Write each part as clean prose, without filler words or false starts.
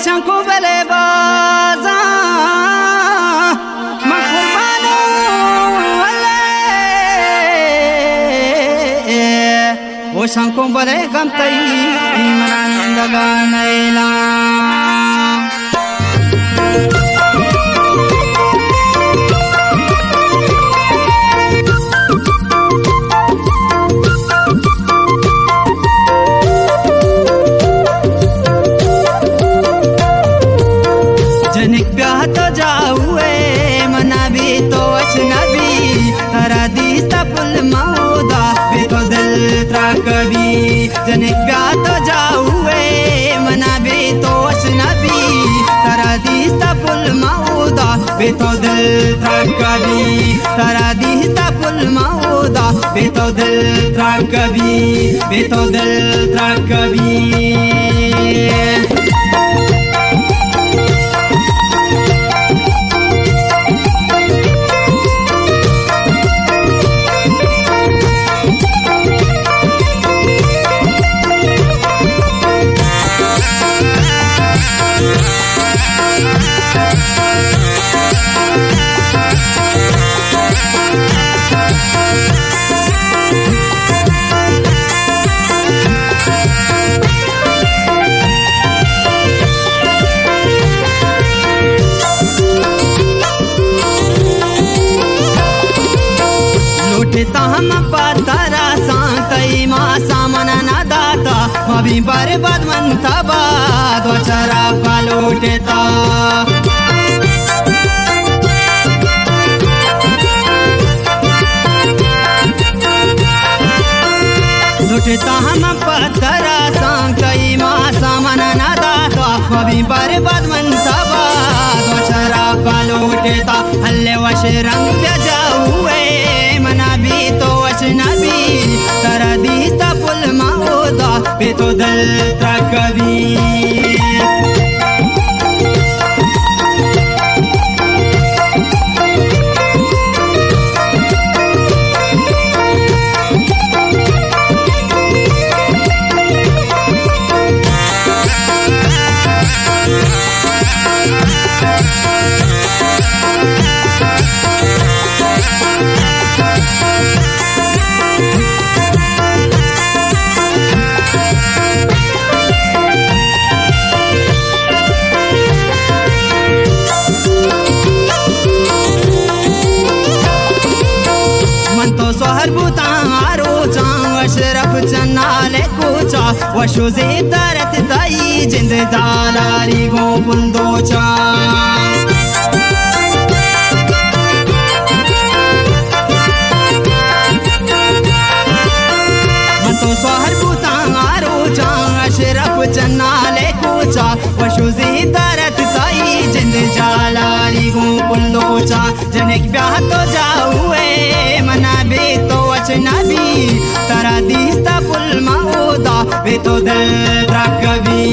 शंकु बले बाजा मैं कुर्बानो वो शंकु बले गम तई मनानंद गानेला जनिक ब्याह तो जाऊए मना भी तो अजनबी तरा दीस्ता पुल मौदा भी तो दिल त्राकबी जनिक ब्याह तो जाऊए मना भी तो अजनबी तरा दीस्ता पुल मौदा भी तो दिल त्राकबी तरा दीस्ता पुल मौदा भी तो दिल त्राकबी भी तो दिल त्राकबी हम पतारा सांतई मा सामना ना दाता मभी बर्बाद मनता बाद वचरा पालोटेता लुटता हम पतारा सांतई मा सामना ना दाता मभी बर्बाद मनता बाद वचरा पालोटेता हल्ले वश रंग जाऊए मना भी तो अजनबी तरा दीस्ता पुल मौदा भी तो दिल त्राकबी सोहर बुतारो चांग अशरफ चन्नाले कोचा वशुजे तरत तई जिंद दालारी गो पुंदोचा तो सोहर बुतारो चांग अशरफ चन्नाले कोचा वशुजे तरत तई जिंद जालारी गो पुंदोचा जनिक ब्याह तो जाऊए मना भी तो अजनबी तरा दीस्ता पुल मौदा भी तो दिल त्राकबी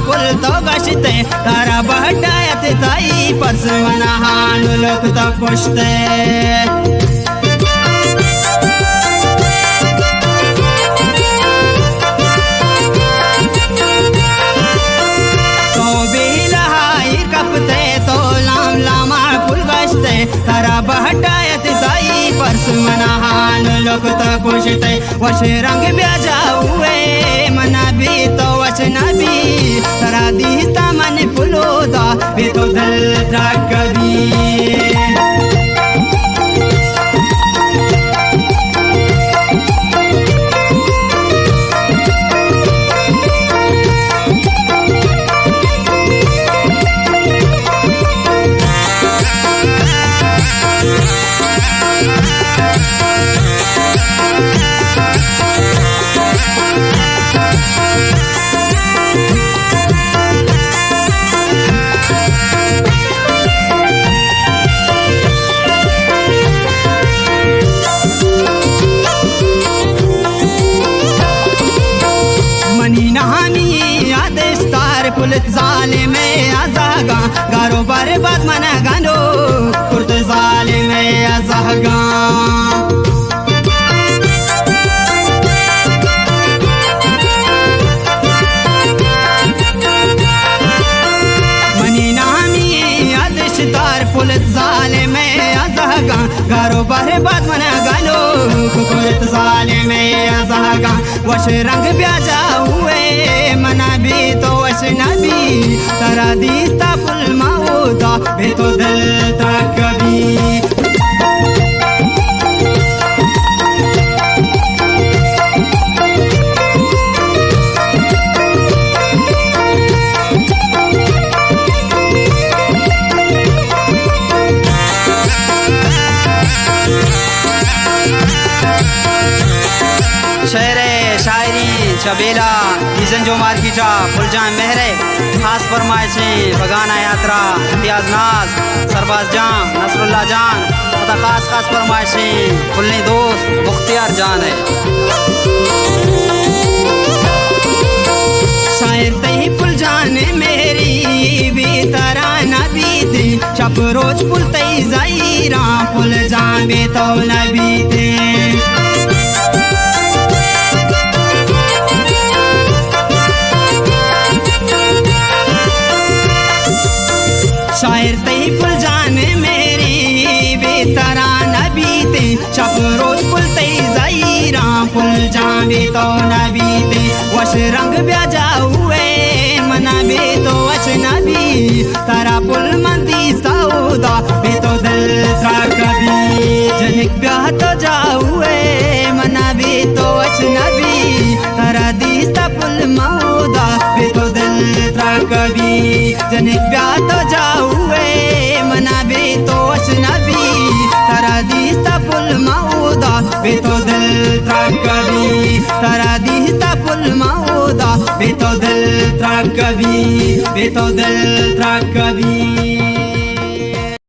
पुल तो गश्ते तारा बहटायत तई परसवना हान लोक तो कुश्ते तो बिलहाई कपते तो लाम लामा पुल गश्ते तारा बहटायत तई परसवना हान लोक तो कुश्ते वश रंग ब्याजाऊए मना भी तो अजनबी तरा दीस्ता मन पुलोदा भी तो दिल त्राकबी पुलिस जालिम अज़हगा गारो बर्बाद मन गानो कुर्त जालिम अज़हगा मनी नामी अदशतार पुलिस जालिम अज़हगा गारो बर्बाद मन गानो कुर्त जालिम अज़हगा वश रंग ब्याजा हुए मना भी तो वश नबी तरा दीस्ता पुल मऊदा भी तो दिल तक कभी शेरे शायरी चबेला डिजन जो मार्किटा फुलजान मेहरे खास फरमाइशें बगाना यात्रा इम्तियाज नाज सरबाज जान नसरुल्लाह जान तथा खास खास फरमाइशें फुलने दोस्त मुख्तियार जान है। शायर तही फुलजान मेरी बेतरा नबी थे शब रोज पुल तई जाईरा फुलजान बे तो नबी थे शायर तई फुलजान मेरी बेतरा नबी थे शब रोज पुल तई जाईरा फुलजान बे तो नबी थे वश रंग ब्याजा हुए मना बे तो वश नबी तारा पुल मंदी सऊदा बे तो दिल था कभी जनिक ब्याह तो जाऊए मना बे तो वश नबी तारा दीस्ता पुल मऊदा बे तो दिल था कभी जनिक ब्याह तो जाऊए मना बे तो वश नबी तारा दीस्ता पुल मऊदा बे तो दिल था कभी तारा दीस्ता पुल मऊदा बे तो दिल था कभी बे तो दिल था कभी।